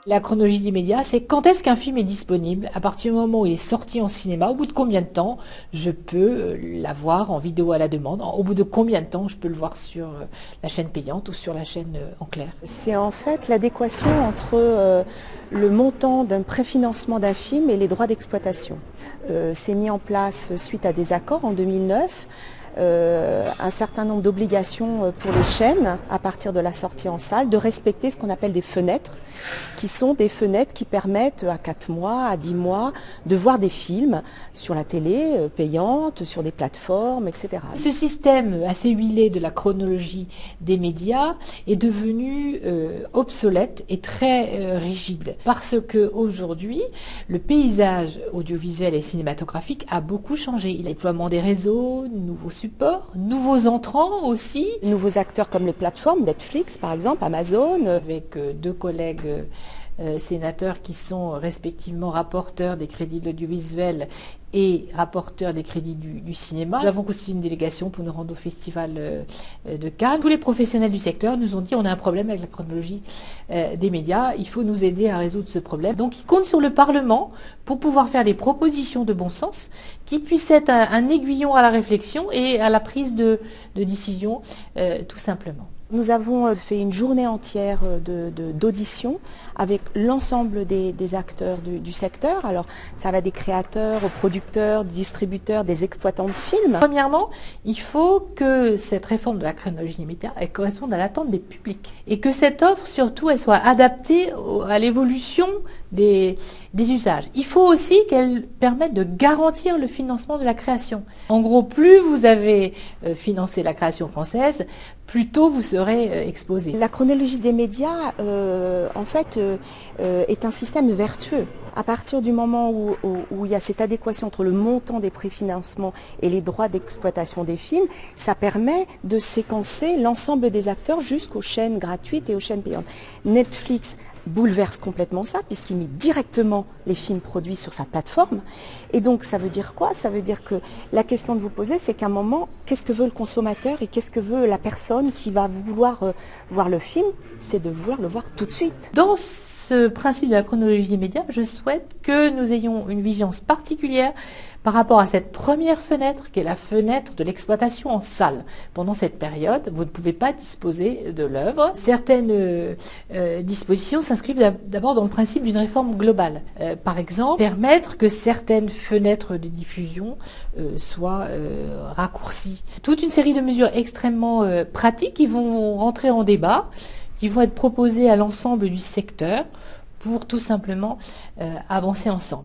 La chronologie des médias, c'est quand est-ce qu'un film est disponible, à partir du moment où il est sorti en cinéma, au bout de combien de temps je peux l'avoir en vidéo à la demande, au bout de combien de temps je peux le voir sur la chaîne payante ou sur la chaîne en clair. C'est en fait l'adéquation entre le montant d'un préfinancement d'un film et les droits d'exploitation. C'est mis en place suite à des accords en 2009. Un certain nombre d'obligations pour les chaînes à partir de la sortie en salle, de respecter ce qu'on appelle des fenêtres, qui sont des fenêtres qui permettent à 4 mois, à 10 mois de voir des films sur la télé payante, sur des plateformes, etc. Ce système assez huilé de la chronologie des médias est devenu obsolète et très rigide parce qu'aujourd'hui, le paysage audiovisuel et cinématographique a beaucoup changé. Il y a le déploiement des réseaux, nouveaux supports, nouveaux entrants aussi. Nouveaux acteurs comme les plateformes, Netflix par exemple, Amazon. Avec deux collègues sénateurs qui sont respectivement rapporteurs des crédits de l'audiovisuel et rapporteurs des crédits du cinéma. Nous avons constitué une délégation pour nous rendre au festival de Cannes. Tous les professionnels du secteur nous ont dit on a un problème avec la chronologie des médias, il faut nous aider à résoudre ce problème. Donc ils comptent sur le Parlement pour pouvoir faire des propositions de bon sens qui puissent être un aiguillon à la réflexion et à la prise de décision tout simplement. Nous avons fait une journée entière d'audition avec l'ensemble des acteurs du secteur. Alors ça va des créateurs aux producteurs, distributeurs, des exploitants de films. Premièrement, il faut que cette réforme de la chronologie des médias elle corresponde à l'attente des publics et que cette offre surtout elle soit adaptée à l'évolution des usages. Il faut aussi qu'elle permette de garantir le financement de la création. En gros, plus vous avez financé la création française, plus tôt vous serez exposé. La chronologie des médias, en fait, est un système vertueux. À partir du moment où il y a cette adéquation entre le montant des préfinancements et les droits d'exploitation des films, ça permet de séquencer l'ensemble des acteurs jusqu'aux chaînes gratuites et aux chaînes payantes. Netflix bouleverse complètement ça puisqu'il met directement les films produits sur sa plateforme. Et donc ça veut dire quoi? Ça veut dire que la question de vous poser, c'est qu'à un moment, qu'est-ce que veut le consommateur et qu'est-ce que veut la personne qui va vouloir voir le film? C'est de vouloir le voir tout de suite. Dans ce principe de la chronologie des médias, je souhaite que nous ayons une vigilance particulière par rapport à cette première fenêtre qui est la fenêtre de l'exploitation en salle. Pendant cette période, vous ne pouvez pas disposer de l'œuvre. Certaines dispositions s'inscrivent d'abord dans le principe d'une réforme globale. Par exemple, permettre que certaines fenêtres de diffusion soient raccourcies. Toute une série de mesures extrêmement pratiques qui vont rentrer en débat, qui vont être proposées à l'ensemble du secteur pour tout simplement avancer ensemble.